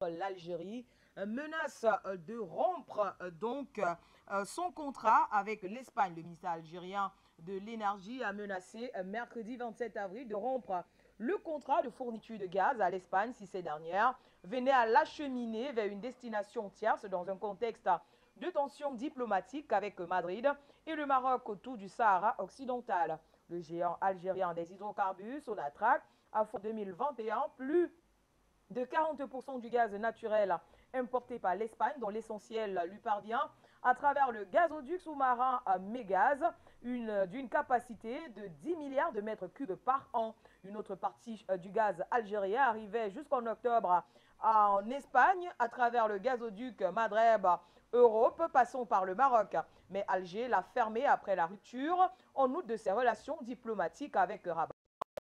l'Algérie menace de rompre son contrat avec l'Espagne. Le ministère algérien de l'énergie a menacé mercredi 27 avril de rompre le contrat de fourniture de gaz à l'Espagne si ces dernières venaient à l'acheminer vers une destination tierce dans un contexte de tensions diplomatiques avec Madrid et le Maroc autour du Sahara occidental. Le géant algérien des hydrocarbures, Sonatrach, a pour 2021 plus de 40% du gaz naturel importé par l'Espagne, dont l'essentiel lui parvient à travers le gazoduc sous-marin Mégaz, d'une capacité de 10 milliards de mètres cubes par an. Une autre partie du gaz algérien arrivait jusqu'en octobre en Espagne à travers le gazoduc Maghreb Europe, passant par le Maroc. Mais Alger l'a fermé après la rupture en août de ses relations diplomatiques avec Rabat.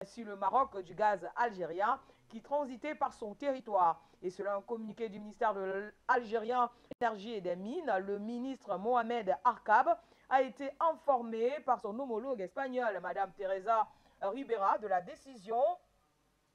Ainsi le Maroc du gaz algérien qui transitait par son territoire. Et selon un communiqué du ministère algérien de l'énergie et des mines, le ministre Mohamed Arkab a été informé par son homologue espagnol, Madame Teresa Ribera, de la décision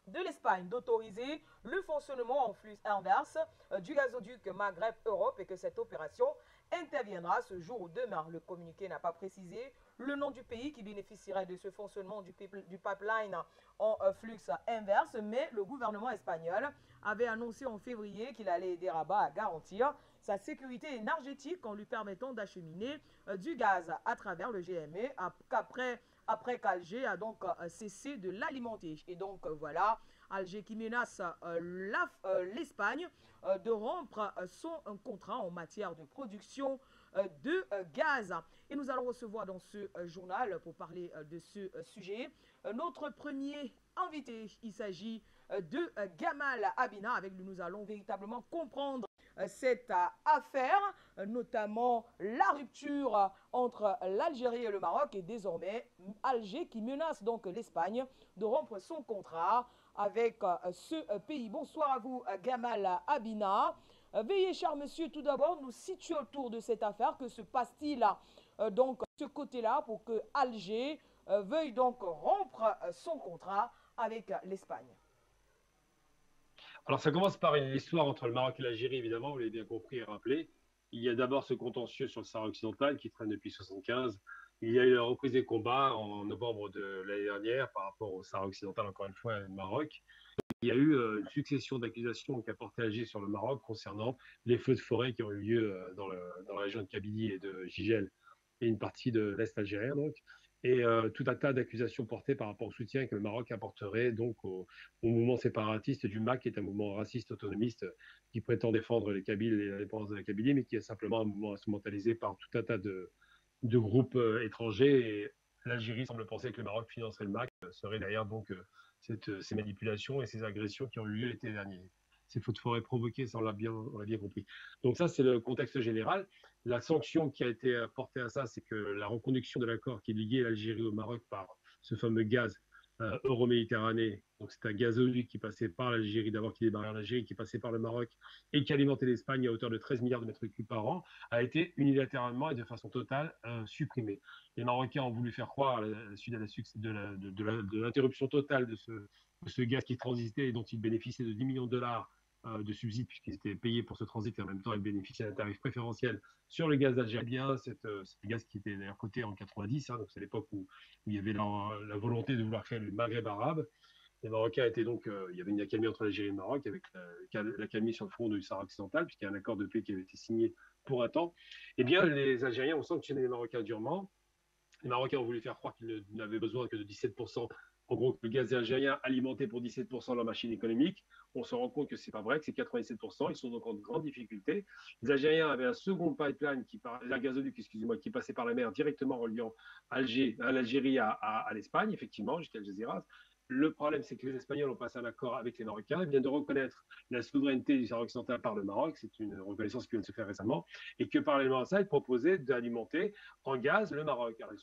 de l'Espagne d'autoriser le fonctionnement en flux inverse du gazoduc Maghreb-Europe et que cette opération interviendra ce jour ou demain. Le communiqué n'a pas précisé le nom du pays qui bénéficierait de ce fonctionnement du pipeline en flux inverse, mais le gouvernement espagnol avait annoncé en février qu'il allait aider Rabat à garantir sa sécurité énergétique en lui permettant d'acheminer du gaz à travers le GME après qu'Alger a donc cessé de l'alimenter. Et donc voilà, Alger qui menace l'Espagne de rompre son contrat en matière de production de gaz. Et nous allons recevoir dans ce journal, pour parler de ce sujet, notre premier invité. Il s'agit de Gamal Abina. Avec lui, nous allons véritablement comprendre cette affaire, notamment la rupture entre l'Algérie et le Maroc et désormais Alger qui menace donc l'Espagne de rompre son contrat avec ce pays. Bonsoir à vous, Gamal Abina. Veuillez, cher monsieur, tout d'abord nous situer autour de cette affaire. Que se passe-t-il donc de ce côté-là pour que Alger veuille donc rompre son contrat avec l'Espagne? Alors, ça commence par une histoire entre le Maroc et l'Algérie, évidemment, vous l'avez bien compris et rappelé. Il y a d'abord ce contentieux sur le Sahara occidental qui traîne depuis 1975. Il y a eu la reprise des combats en novembre de l'année dernière par rapport au Sahara occidental, encore une fois, et le Maroc. Il y a eu une succession d'accusations qu'a porté Alger sur le Maroc concernant les feux de forêt qui ont eu lieu dans la région de Kabylie et de Gigel et une partie de l'Est algérien, donc. Et tout un tas d'accusations portées par rapport au soutien que le Maroc apporterait donc au mouvement séparatiste du MAC, qui est un mouvement raciste autonomiste qui prétend défendre les Kabyles et l'indépendance de la Kabylie, mais qui est simplement un mouvement instrumentalisé par tout un tas de groupes étrangers. Et l'Algérie semble penser que le Maroc financerait le MAC, serait derrière donc ces manipulations et ces agressions qui ont eu lieu l'été dernier. Ces feux de forêt provoqués, ça on l'a bien compris. Donc ça, c'est le contexte général. La sanction qui a été apportée à ça, c'est que la reconduction de l'accord qui liait l'Algérie au Maroc par ce fameux gaz Euroméditerranée. Donc c'est un gazoduc qui passait par l'Algérie, d'abord qui débarquait en Algérie, qui passait par le Maroc et qui alimentait l'Espagne à hauteur de 13 milliards de mètres cubes par an, a été unilatéralement et de façon totale supprimé. Les Marocains ont voulu faire croire, à la suite de l'interruption totale de ce gaz qui transitait et dont ils bénéficiaient de 10 millions de dollars de subsides puisqu'ils étaient payés pour ce transit et en même temps ils bénéficiaient d'un tarif préférentiel sur le gaz algérien, c'est le gaz qui était d'ailleurs coté en 90, hein, donc c'est l'époque où il y avait la volonté de vouloir créer le Maghreb arabe. Les Marocains étaient donc, il y avait une accalmie entre l'Algérie et le Maroc avec l'accalmie sur le front du Sahara occidental puisqu'il y a un accord de paix qui avait été signé pour un temps. Eh bien, les Algériens ont sanctionné les Marocains durement. Les Marocains ont voulu faire croire qu'ils n'avaient besoin que de 17%. En gros, le gaz algérien alimentait pour 17% leur machine économique. On se rend compte que c'est pas vrai, que c'est 87%. Ils sont donc en grande difficulté. Les Algériens avaient un second pipeline, un gazoduc, excusez-moi, qui passait par la mer directement reliant l'Algérie à l'Espagne, effectivement, jusqu'à Algeciras. Le problème, c'est que les Espagnols ont passé un accord avec les Marocains. Ils viennent de reconnaître la souveraineté du Sahara occidental par le Maroc. C'est une reconnaissance qui vient de se faire récemment. Et que parallèlement à ça, ils proposaient d'alimenter en gaz le Maroc. Alors, il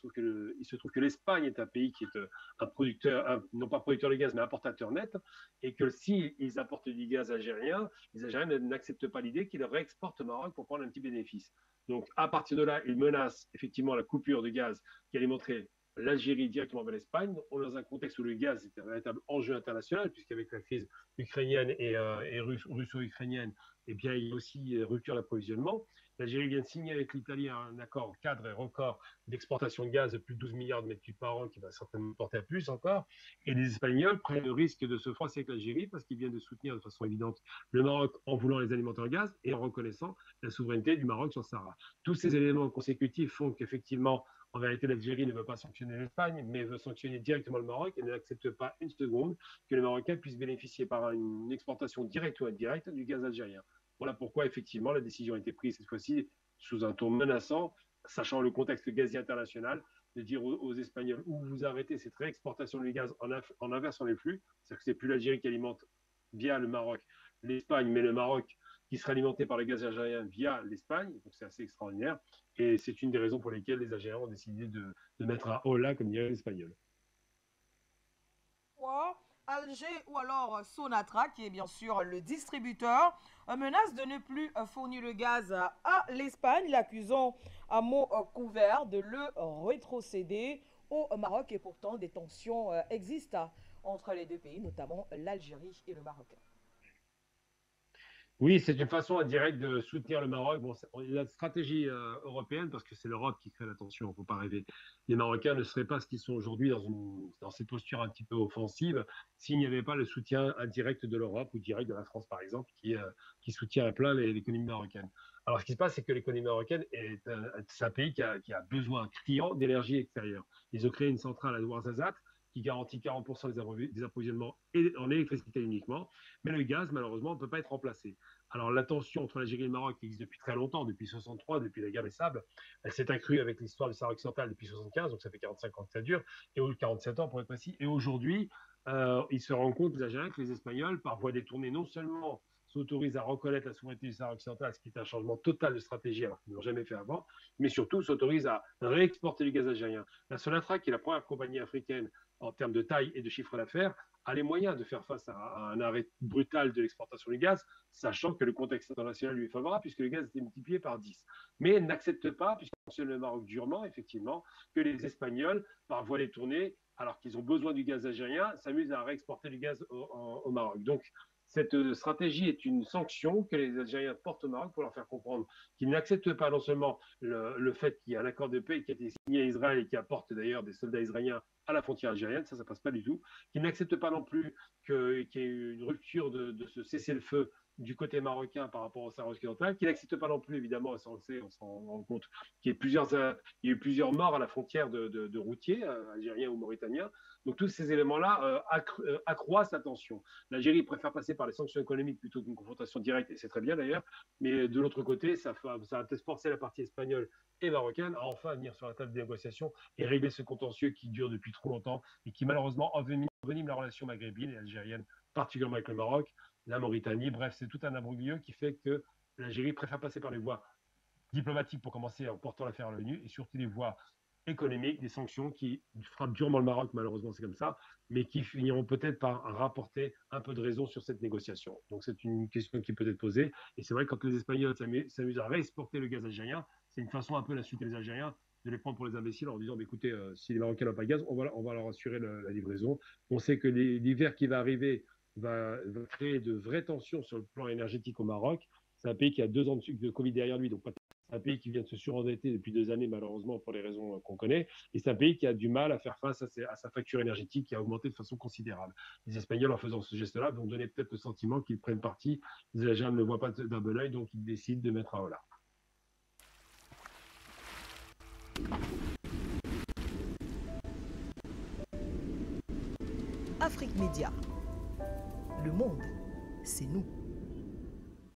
se trouve que l'Espagne est un pays qui est un producteur, non pas producteur de gaz, mais importateur net, et que s'ils apportent du gaz algérien, les Algériens n'acceptent pas l'idée qu'ils réexportent au Maroc pour prendre un petit bénéfice. Donc, à partir de là, ils menacent effectivement la coupure de gaz qui alimenterait l'Algérie directement vers l'Espagne. On est dans un contexte où le gaz est un véritable enjeu international, puisqu'avec la crise ukrainienne et russo-ukrainienne, eh bien, il y a aussi rupture d'approvisionnement. L'Algérie vient de signer avec l'Italie un accord cadre et record d'exportation de gaz de plus de 12 milliards de mètres cubes par an, qui va certainement porter à plus encore. Et les Espagnols prennent le risque de se froisser avec l'Algérie parce qu'ils viennent de soutenir de façon évidente le Maroc en voulant les alimenter en gaz et en reconnaissant la souveraineté du Maroc sur le Sahara. Tous ces éléments consécutifs font qu'effectivement, en vérité, l'Algérie ne veut pas sanctionner l'Espagne, mais veut sanctionner directement le Maroc et n'accepte pas une seconde que les Marocains puissent bénéficier par une exportation directe ou indirecte du gaz algérien. Voilà pourquoi, effectivement, la décision a été prise cette fois-ci sous un ton menaçant, sachant le contexte gazier international, de dire aux Espagnols où vous arrêtez cette réexportation du gaz en inversant les flux, c'est-à-dire que c'est plus l'Algérie qui alimente via le Maroc l'Espagne, mais le Maroc qui sera alimenté par le gaz algérien via l'Espagne, donc c'est assez extraordinaire, et c'est une des raisons pour lesquelles les Algériens ont décidé de mettre un holà, comme dirait l'Espagnol. Alger ou alors Sonatra, qui est bien sûr le distributeur, menace de ne plus fournir le gaz à l'Espagne, l'accusant à mot couvert de le rétrocéder au Maroc. Et pourtant, des tensions existent entre les deux pays, notamment l'Algérie et le Maroc. Oui, c'est une façon indirecte de soutenir le Maroc. Bon, la stratégie européenne, parce que c'est l'Europe qui crée la tension, il ne faut pas rêver. Les Marocains ne seraient pas ce qu'ils sont aujourd'hui dans cette posture un petit peu offensive s'il n'y avait pas le soutien indirect de l'Europe ou direct de la France, par exemple, qui soutient à plein l'économie marocaine. Alors, ce qui se passe, c'est que l'économie marocaine c'est un pays qui a besoin criant d'énergie extérieure. Ils ont créé une centrale à Ouarzazate qui garantit 40% des approvisionnements en électricité uniquement, mais le gaz, malheureusement, ne peut pas être remplacé. Alors, la tension entre l'Algérie et le Maroc qui existe depuis très longtemps, depuis 63, depuis la guerre des sables, elle s'est accrue avec l'histoire du Sahara occidental depuis 75, donc ça fait 45 ans que ça dure, et 47 ans pour être précis. Et aujourd'hui, ils se rendent compte, les Algériens, que les Espagnols, par voie détournée, non seulement s'autorisent à reconnaître la souveraineté du Sahara occidental, ce qui est un changement total de stratégie alors qu'ils ne l'ont jamais fait avant, mais surtout s'autorisent à réexporter du gaz algérien. La Sonatrach, qui est la première compagnie africaine en termes de taille et de chiffre d'affaires, a les moyens de faire face à un arrêt brutal de l'exportation du gaz, sachant que le contexte international lui est favorable, puisque le gaz était multiplié par 10. Mais elle n'accepte pas, puisqu'on sanctionne le Maroc durement, effectivement, que les Espagnols, par voie détournée, alors qu'ils ont besoin du gaz algérien, s'amusent à réexporter du gaz au Maroc. Donc, cette stratégie est une sanction que les Algériens portent au Maroc pour leur faire comprendre qu'ils n'acceptent pas non seulement le fait qu'il y a un accord de paix qui a été signé à Israël et qui apporte d'ailleurs des soldats israéliens à la frontière algérienne, ça passe pas du tout, qu'ils n'acceptent pas non plus qu'il y ait une rupture de ce cessez-le-feu du côté marocain par rapport au Sahara occidental, qu'il n'accepte pas non plus, évidemment, ça on le sait, on s'en rend compte, qu'il y a eu plusieurs morts à la frontière de routiers, algériens ou mauritaniens. Donc tous ces éléments-là accroissent la tension. L'Algérie préfère passer par les sanctions économiques plutôt qu'une confrontation directe, et c'est très bien d'ailleurs, mais de l'autre côté, ça va peut-être forcer la partie espagnole et marocaine à enfin venir sur la table des négociations et régler ce contentieux qui dure depuis trop longtemps et qui malheureusement envenime la relation maghrébine et algérienne, particulièrement avec le Maroc, la Mauritanie. Bref, c'est tout un imbroglio qui fait que l'Algérie préfère passer par les voies diplomatiques pour commencer en portant l'affaire à l'ONU et surtout les voies économiques, des sanctions qui frappent durement le Maroc, malheureusement c'est comme ça, mais qui finiront peut-être par rapporter un peu de raison sur cette négociation. Donc c'est une question qui peut être posée, et c'est vrai que quand les Espagnols s'amusent à réexporter le gaz algérien, c'est une façon un peu d'insulter les Algériens, de les prendre pour les imbéciles en disant écoutez, si les Marocains n'ont pas de gaz, on va leur assurer la livraison. On sait que l'hiver qui va arriver va créer de vraies tensions sur le plan énergétique au Maroc. C'est un pays qui a 2 ans de Covid derrière lui, donc c'est un pays qui vient de se surendetter depuis 2 années, malheureusement, pour les raisons qu'on connaît. Et c'est un pays qui a du mal à faire face à sa facture énergétique qui a augmenté de façon considérable. Les Espagnols, en faisant ce geste-là, vont donner peut-être le sentiment qu'ils prennent parti. Les Algériens ne le voient pas d'un bon oeil, donc ils décident de mettre un holà. Afrique Média. Le monde, c'est nous.